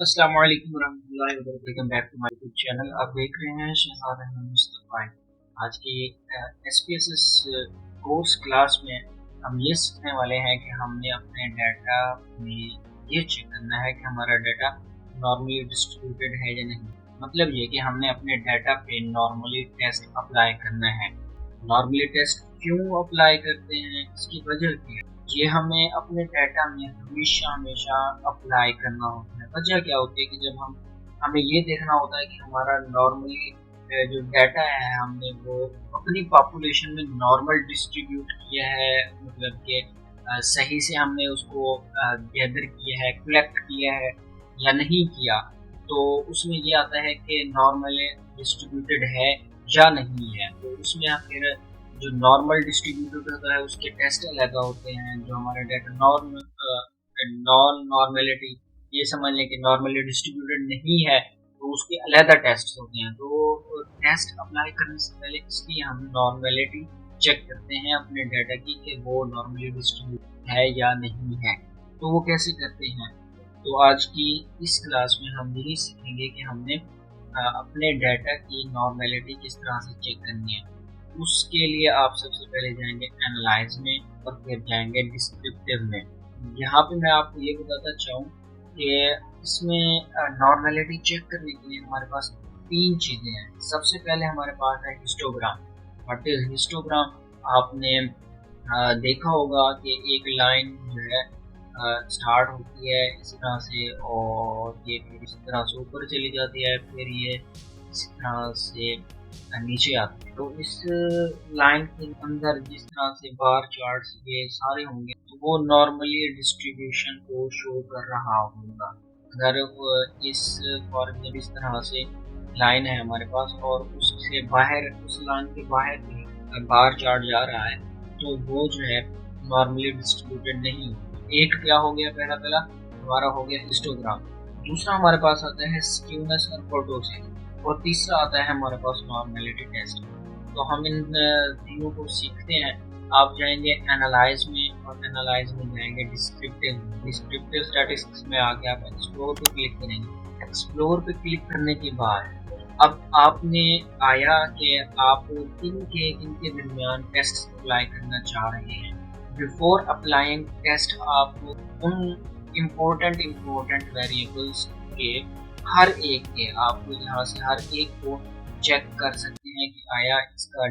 अस्सलाम वालेकुम रहमतुल्लाहि व बरकातहू। Welcome back to my YouTube channel. आप देख रहे हैं शहजाद अहमद मुस्तफ़ा। आज की SPSS कोर्स क्लास में हम ये सीखने वाले हैं कि हमने अपने डाटा में ये चेक करना है कि हमारा डाटा नॉर्मली डिस्ट्रीब्यूटेड है या नहीं। मतलब ये कि हमने अपने डाटा पे नॉर्मली टेस्ट अप्लाई करना है। नॉर्मली टेस्ट क्यों अप्लाई करते हैं, इसकी वजह क्या है, ये हमें अपने डाटा में हमेशा हमेशा अप्लाई करना होता है। वजह क्या होती है कि जब हमें ये देखना होता है कि हमारा नॉर्मली जो डाटा है हमने वो अपनी पॉपुलेशन में नॉर्मल डिस्ट्रीब्यूट किया है, मतलब कि सही से हमने उसको गैदर किया है, कलेक्ट किया है या नहीं किया। तो उसमें ये आता है कि नॉर्मल डिस्ट्रीब्यूटेड है या नहीं है। तो उसमें फिर जो नॉर्मल डिस्ट्रीब्यूटेड होता है उसके टेस्ट अलग होते हैं। जो हमारे डाटा नॉन नॉर्मेलिटी, ये समझ लें कि नॉर्मली डिस्ट्रीब्यूटेड नहीं है, तो उसके अलग टेस्ट होते हैं। तो टेस्ट अप्लाई करने से पहले इसलिए हम नॉर्मेलिटी चेक करते हैं अपने डाटा की कि वो नॉर्मली डिस्ट्रीब्यूटेड है या नहीं है। तो वो कैसे करते हैं, तो आज की इस क्लास में हम यही सीखेंगे कि हमने अपने डाटा की नॉर्मेलिटी किस तरह से चेक करनी है। उसके लिए आप सबसे पहले जाएंगे एनालाइज में और फिर जाएंगे डिस्क्रिप्टिव में। यहाँ पे मैं आपको ये बताता चाहूँ कि इसमें नॉर्मेलिटी चेक करने के लिए हमारे पास तीन चीज़ें हैं। सबसे पहले हमारे पास है हिस्टोग्राम। What is histogram? आपने देखा होगा कि एक लाइन जो है स्टार्ट होती है इस तरह से और ये फिर इस तरह से ऊपर चली जाती है, फिर ये इस तरह से नीचे आते हैं। तो इस लाइन के अंदर जिस तरह से बार चार्ट्स ये सारे होंगे तो वो नॉर्मली डिस्ट्रीब्यूशन को शो कर रहा होगा। अगर इस फॉर एग्जाम्पल इस तरह से लाइन है हमारे पास और उससे बाहर, उस लाइन के बाहर भी बार चार्ट जा रहा है, तो वो जो है नॉर्मली डिस्ट्रीब्यूटेड नहीं। एक क्या हो गया, पहला हमारा हो गया हिस्टोग्राम। दूसरा हमारे पास आता है स्क्यूनेस और कर्टोसिस और तीसरा आता है हमारे पास नॉर्मेलिटी टेस्ट। तो हम इन तीनों को सीखते हैं। आप जाएंगे एनालाइज में और एनालाइज में जाएंगे डिस्क्रिप्टिव स्टैटिस्टिक्स में आके आप एक्सप्लोर पे क्लिक करेंगे। एक्सप्लोर पे क्लिक करने के बाद अब आपने आया कि आप किन के दरमियान टेस्ट अप्लाई करना चाह रहे हैं। बिफोर अप्लाइंग टेस्ट आप उन इम्पोर्टेंट वेरिएबल्स के हर एक के आपको यहाँ से हर एक को चेक कर सकते हैं कि आया इसका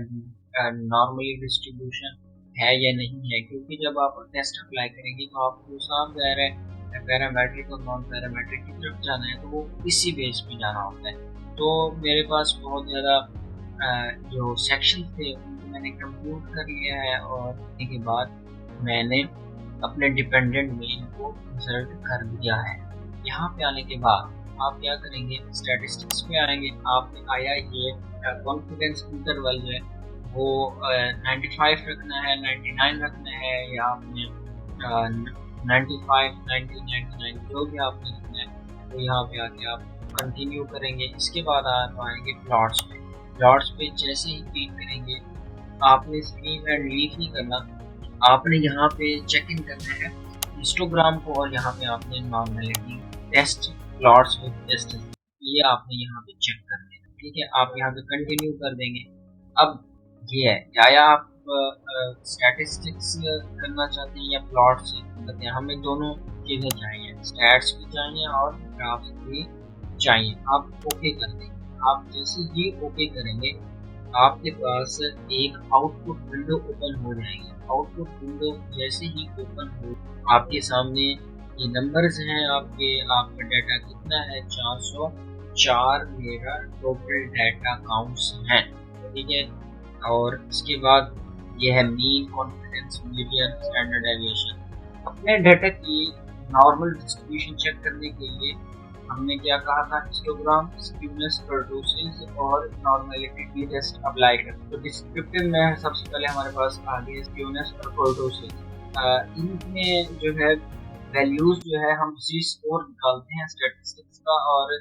नॉर्मली डिस्ट्रीब्यूशन है या नहीं है। क्योंकि जब आप टेस्ट अप्लाई करेंगे तो आपको साफ ज़ाहिर है पैरामेट्रिक और नॉन पैरामेट्रिक की तरफ जाना है, तो वो इसी बेस पे जाना होता है। तो मेरे पास बहुत ज़्यादा जो सेक्शन थे उनको मैंने कंप्यूट कर लिया है और के बाद मैंने अपने डिपेंडेंट में इनको इंसर्ट कर दिया है। यहाँ पे आने के बाद आप क्या करेंगे, स्टैटिस्टिक्स पे आएंगे। आपने आया ये कॉन्फिडेंस इंटरवल जो है वो 95 रखना है, 99 रखना है, या आपने 95, 90, 99 जो भी आपने रखना है। तो यहाँ पे आके आप कंटिन्यू करेंगे। इसके बाद आप आएंगे प्लॉट्स पे। प्लॉट्स पे जैसे ही क्लिक करेंगे आपने स्क्रीन एंड लीव नहीं करना, आपने यहाँ पे चेक इन करना है हिस्टोग्राम को और यहाँ पे आपने normality test plots with test ये आपने यहाँ पे चेक कर देना। ठीक है, आप यहाँ पे कंटिन्यू कर देंगे। अब ये है या आप स्टैटिस्टिक्स करना चाहते हैं या प्लॉट्स करते हैं, हमें दोनों चीज़ें चाहिए, स्टैट्स भी चाहिए और ग्राफ्स भी चाहिए। आप ओके कर देंगे। आप जैसे ही ओके करेंगे आपके पास एक आउटपुट विंडो ओपन हो जाएगी। आउटपुट विंडो जैसे ही ओपन हो आपके सामने ये नंबर्स हैं आपका डाटा कितना है, 404 मेरा टोटल डाटा काउंट्स हैं। ठीक है, और इसके बाद ये है mean, confidence, median, standard deviation. अपने डाटा की नॉर्मल डिस्ट्रीब्यूशन चेक करने के लिए हमने क्या कहा था, हिस्टोग्राम, स्क्यूनेस, कर्टोसिस और नॉर्मेलिटी की टेस्ट अप्लाई कर। तो डिस्क्रिप्टिव में सबसे पहले हमारे पास आ गए स्क्यूनेस और कर्टोसिस। इनमें जो है वैल्यूज जो है हम जी स्कोर निकालते हैं स्टैटिस्टिक्स का और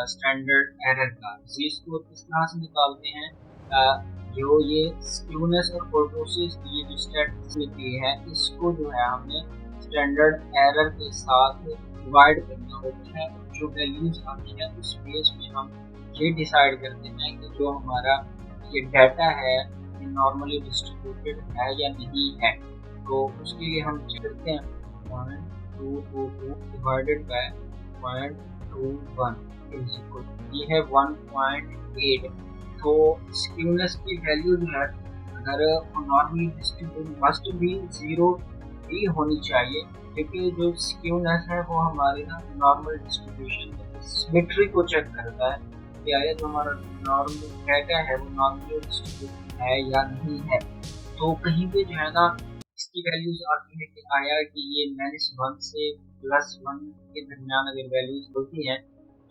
स्टैंडर्ड एरर का। जी स्कोर किस तरह से निकालते हैं, जो ये स्क्यूनेस और कर्टोसिस ये जो स्टैटिस्टिक्स है इसको जो है हमने स्टैंडर्ड एरर के साथ डिवाइड करना होता है। जो वैल्यूज आती है उस बेस पे हम ये डिसाइड करते हैं कि जो हमारा ये डाटा है ये नॉर्मली डिस्ट्रीब्यूटेड है या नहीं है। तो उसके लिए हम चेक करते हैं 0.222 डिवाइडेड बाय 0.21 इज इक्वल, ये है 1.8। तो स्क्यूनेस की वैल्यू जो है अगर नॉर्मली डिस्ट्रीब्यूट मस्ट भी 0 ही होनी चाहिए, क्योंकि जो स्क्यूनेस है वो हमारे ना नॉर्मल डिस्ट्रीब्यूशन सिमेट्री को चेक करता है कि आया जो हमारा नॉर्मल डाटा है वो नॉर्मली डिस्ट्रीब्यूशन है या नहीं है। तो कहीं पे जो है ना इसकी वैल्यूज आती है कि आया कि ये -1 से +1 के दरमियान अगर वैल्यूज होती हैं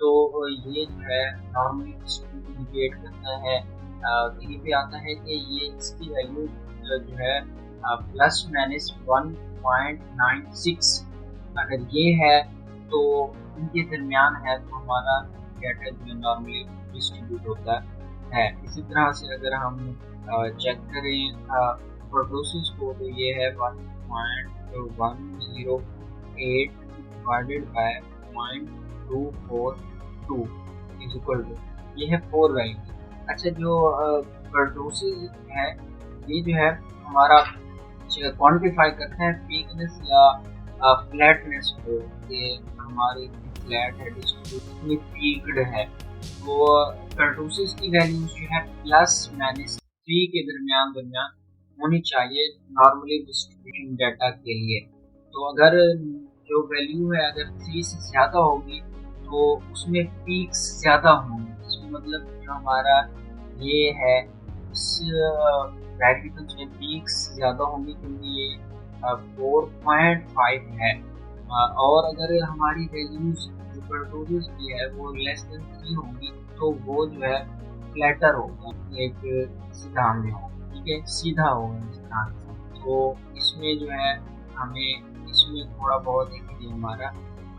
तो ये जो है नॉर्मली इंडिकेट करता है। कहीं पे आता है कि ये इसकी वैल्यू जो है ±1.96 अगर ये है तो इनके दरमियान है तो हमारा डाटा जो है नॉर्मली डिस्ट्रीब्यूट होता है। इसी तरह से अगर हम चेक करें प्रोडोसिस को तो ये है 1.108 divided by 0.242 is equal to, ये है 4 वैल्यू। अच्छा, जो प्रोडोसिस है ये जो है हमारा क्वांटिफाई करता है पीकनेस या फ्लैटनेस को, ये हमारी फ्लैट है डिस्ट्रीब्यूशन पीक्ड है। तो कर्टोसिस की वैल्यूज जो है ±3 के दरमियान होनी चाहिए नॉर्मली डिस्ट्रीब्यूशन डाटा के लिए। तो अगर जो वैल्यू है अगर 3 से ज़्यादा होगी तो उसमें पीक्स ज़्यादा होंगे। इसमें मतलब जो हमारा ये है इस वेरिएबल में पीक्स ज़्यादा होंगी क्योंकि ये 4.5 है। और अगर हमारी वैल्यूज जो कर्टोसिस की है वो <3 होगी तो वो जो है फ्लैटर होगा, एक सीधा में होगा, ठीक है, सीधा होगा इस तरह से। तो इसमें जो है हमें इसमें थोड़ा बहुत है कि हमारा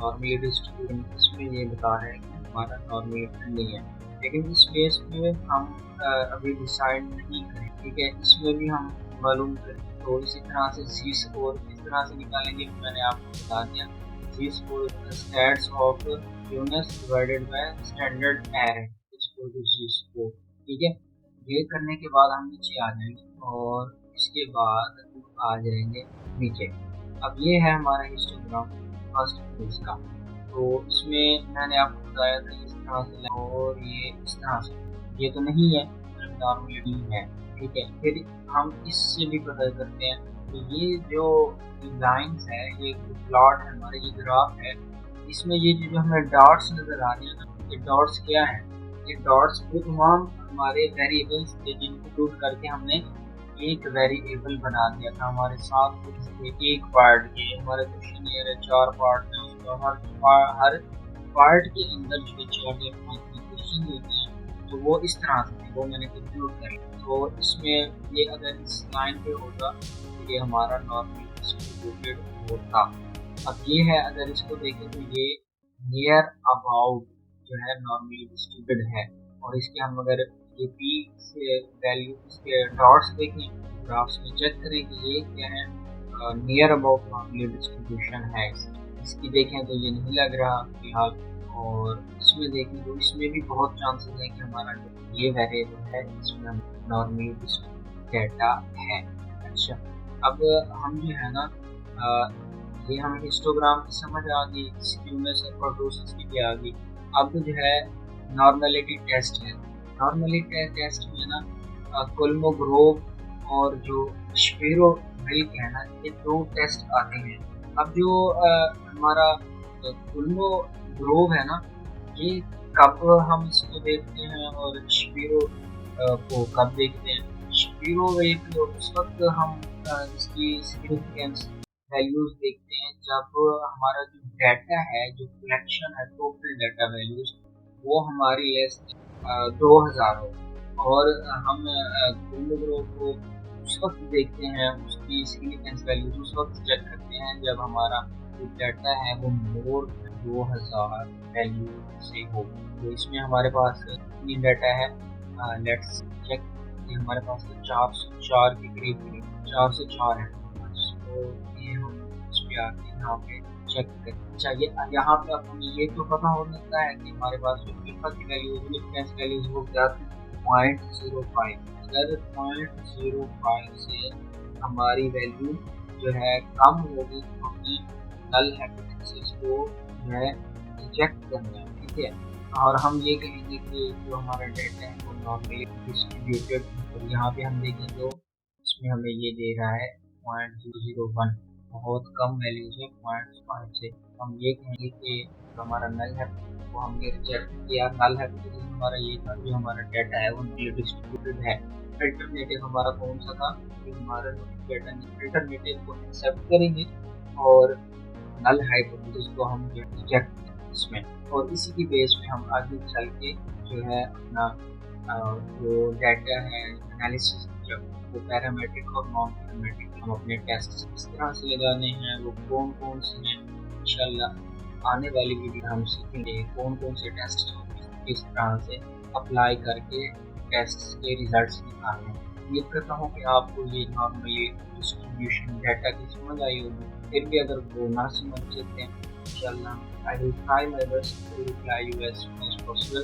नॉर्मली डिस्ट्रीब्यूशन इसमें ये बता रहे हैं कि हमारा नॉर्मली नहीं है, लेकिन इस बेस पे हम अभी डिसाइड नहीं करें, ठीक है, इसमें भी हम मालूम करें। तो इसी तरह से सी स्कोर किस तरह से निकालेंगे मैंने आपको बता दिया। Z score stats of units divided by standard error equal to Z score, ठीक है। ये करने के बाद हम नीचे आ जाएंगे और इसके बाद आ जाएंगे नीचे। अब ये है हमारा हिस्टोग्राम फर्स्ट पेज का। तो इसमें मैंने आपको बताया था इस तरह से और ये इस तरह से, ये तो नहीं है नॉर्मली है, ठीक है। फिर हम इससे भी पता करते हैं तो ये जो लाइंस है ये प्लॉट है हमारा, ये ग्राफ है, इसमें ये जो हमें डॉट्स नजर आ रहे हैं ना, ये डॉट्स क्या है, ये डॉट्स वो तमाम हमारे वेरिएबल्स थे जिनको इंक्लूड करके हमने एक वेरिएबल बना दिया था हमारे साथ। एक पार्ट के हमारे क्वेश्चन ये 4 पार्ट है, उसका हर पार्ट के अंदर जो 4 या 5 क्वेश्चन होते हैं तो वो इस तरह से थे, वो मैंने कंक्लूड कर लिया। तो इसमें ये अगर इस लाइन पे होता तो ये हमारा नॉर्मली डिस्ट्रीब्यूटेड होता। अब ये है अगर इसको देखें तो ये नियर अबाउट जो है नॉर्मली डिस्ट्रीब्यूटेड है। और इसके हम अगर ये पी से वैल्यू इसके डॉट्स देखें ग्राफ्स में चेक करें कि ये क्या है, नियर अबाउट नॉर्मली डिस्ट्रीब्यूशन है। इसकी देखें तो ये नहीं लग रहा फिलहाल, और इसमें देखें तो इसमें भी बहुत चांसेस है कि हमारा जो ये वेरिएबल है इसमें नॉर्मली डाटा है। अच्छा, अब हम जो है ना ये हमें हिस्टोग्राम की समझ आ गई, स्क्यूनेस और कर्टोसिस की भी आ गई। अब जो है नॉर्मलिटी टेस्ट है। नॉर्मलिटी टेस्ट में ना कोल्मोग्रोव और जो शपीरो विल्क है ना, ये 2 टेस्ट आते हैं। अब जो हमारा कोल्मोग्रोव है ना, ये कब हम इसको देखते हैं और शपीरो को कब देखते हैं। शपीरो एक उस वक्त हम इसकी सिग्निफिकेंस वैल्यूज देखते हैं जब हमारा जो डाटा है, जो कलेक्शन है, टोटल डाटा वैल्यूज वो हमारी लेस 2000 हो, और हम कोल्मोग्रोव को उस वक्त देखते हैं, उसकी सिग्निफिकेंस वैल्यूज उस वक्त चेक करते हैं जब हमारा जो डाटा है वो मोर 2000 वैल्यू से हो। तो इसमें हमारे पास कितनी डाटा है, लेट्स चेक। ये हमारे पास 404 के करीब 404 है। तो ये हम इस पे आते हैं यहाँ पे चेक करें। अच्छा, ये यहाँ पे अब हमें ये तो पता हो सकता है कि हमारे पास जो अल्फा की वैल्यूज डिफरेंस वैल्यूज वो क्या थी, 0.05। अगर 0.05 से हमारी वैल्यू जो है कम होगी तो हमें नल हाइपोथेसिस को जो है रिजेक्ट करना है, ठीक है। और हम ये कहेंगे कि जो हमारा डेटा है वो नॉर्मली डिस्ट्रीब्यूटेड, और यहाँ पे हम देखें तो इसमें हमें ये दे रहा है 0.001, बहुत कम वैल्यूज है 0.5 से। हम ये कहेंगे कि जो हमारा नल है वो हमने रिजेक्ट किया। नल है तो हमारा ये था, जो हमारा डाटा है वो नल डिस्ट्रीब्यूटेड है। अल्टरनेटिव हमारा कौन सा था, कि हमारा डाटा अल्टरनेटिव को एक्सेप्ट करेंगे और नल हाइपोथेसिस को हम रिजेक्ट इसमें, और इसी की बेस पे हम आगे चल के जो है अपना जो डाटा है एनालिसिस, जब वो पैरामीट्रिक और नॉन पैरामीट्रिक हम अपने टेस्ट किस तरह से लगाने हैं, वो कौन कौन से हैं, इंशाल्लाह आने वाली वीडियो हम सीखेंगे कौन कौन से टेस्ट किस तरह से अप्लाई करके टेस्ट के रिजल्ट्स निकालने हैं। उम्मीद करता हूँ कि आपको ये नॉर्मली डिस्ट्रीब्यूशन डाटा की समझ आई होगी। फिर भी अगर वो ना समझ सकते हैं, इंशाल्लाह I will try my best to reply you as soon as possible.